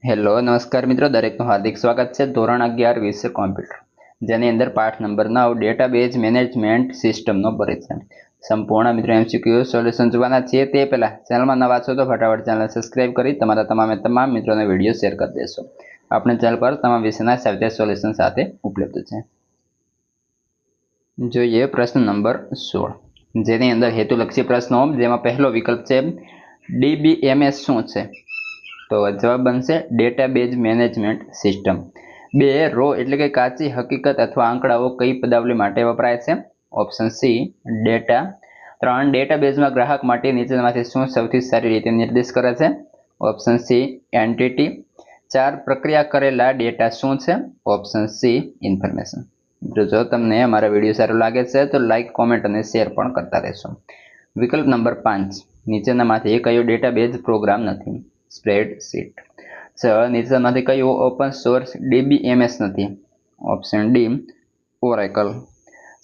Hello નમસ્કાર મિત્રો, દરેકનું હાર્દિક સ્વાગત છે ધોરણ 11 વિષય કોમ્પ્યુટર, જેની અંદર પાઠ નંબર 9 ડેટાબેઝ મેનેજમેન્ટ સિસ્ટમનો પરિચય. સંપૂર્ણ મિત્રો એમસીક્યુ સોલ્યુશન જોવાના છે. તે પહેલાં ચેનલમાં નવા છો તો ફટાફટ ચેનલ સબસ્ક્રાઇબ કરી તમારા તમામ મિત્રોને વિડીયો શેર કરી દેશો. આપણે ચેનલ પર તમામ વિષયના સાહિત્ય સોલ્યુશન સાથે ઉપલબ્ધ છે. જોઈએ પ્રશ્ન નંબર 16, જેની અંદર હેતુલક્ષી પ્રશ્નો, જેમાં પહેલો વિકલ્પ છે ડીબીએમએસ શું છે? તો જવાબ બનશે ડેટાબેઝ મેનેજમેન્ટ સિસ્ટમ. 2 રો એટલે કે કાચી હકીકત અથવા આંકડાઓ કઈ પદાવલી માટે વપરાય છે? Option C data. 3 ડેટાબેઝમાં ગ્રાહક માટે નીચેનામાંથી શું સૌથી સારી રીતે નિર્દેશ કરે છે? Option C entity. 4 પ્રક્રિયા કરેલા ડેટા શું છે? Option C information. જો તમને અમારા વિડીયો સારો લાગે છે તો લાઇક, કોમેન્ટ અને શેર પણ કરતા રહેશો. વિકલ્પ નંબર 5, નીચેનામાંથી કયો ડેટાબેઝ પ્રોગ્રામ નથી? સ્પ્રેડશીટ. 6 નીચેનામાંથી કયું ઓપન સોર્સ ડીબીએમએસ નથી? Option D Oracle.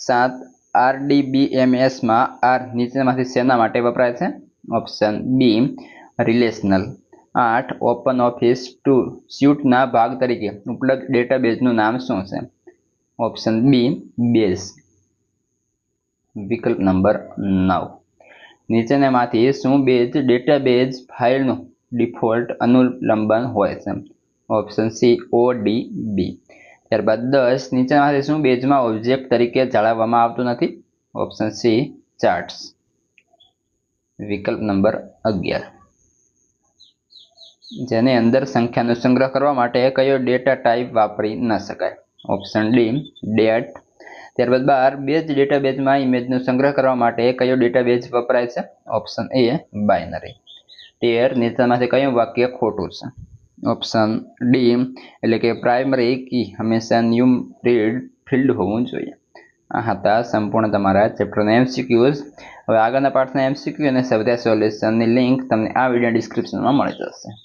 7 આરડીબીએમએસમાં આર નીચેનામાંથી શેના માટે વપરાય છે? Option B relational. 8 open office સ્યુટના ભાગ તરીકે ઉપલબ્ધ ડેટાબેઝનું નામ શું છે? Option B base. વિકલ્પ નંબર 9, નીચેનામાંથી શું બેઝ ડેટાબેઝ ફાઇલનું ડિફોલ્ટ અનુલંબન હોય છે? Option C ODB. ત્યારબાદ 10 નીચેનામાંથી શું બેઝમાં ઓબ્જેક્ટ તરીકે જાળવવામાં આવતું નથી? Option C charts. વિકલ્પ નંબર 11, જેની અંદર સંખ્યાનો સંગ્રહ કરવા માટે કયો ડેટા ટાઈપ વાપરી ન શકાય? Option D date. ત્યારબાદ 12 બેઝ ડેટાબેઝમાં ઇમેજનો સંગ્રહ કરવા માટે કયો ડેટાબેઝ વપરાય છે? Option A binary. 13 નીચેનામાંથી કયું વાક્ય ખોટું છે? ઓપ્શન ડી એટલે કે પ્રાઇમરી કી હંમેશા ન્યુમરીડ ફિલ્ડ હોવું જોઈએ. આ હતા સંપૂર્ણ તમારા ચેપ્ટરના એમસીક્યુઝ. હવે આગળના પાઠના એમસીક્યુ અને સ્વાધ્યાય સોલ્યુશનની લિંક તમને આ વિડીયો ડિસ્ક્રિપ્શનમાં મળી જશે.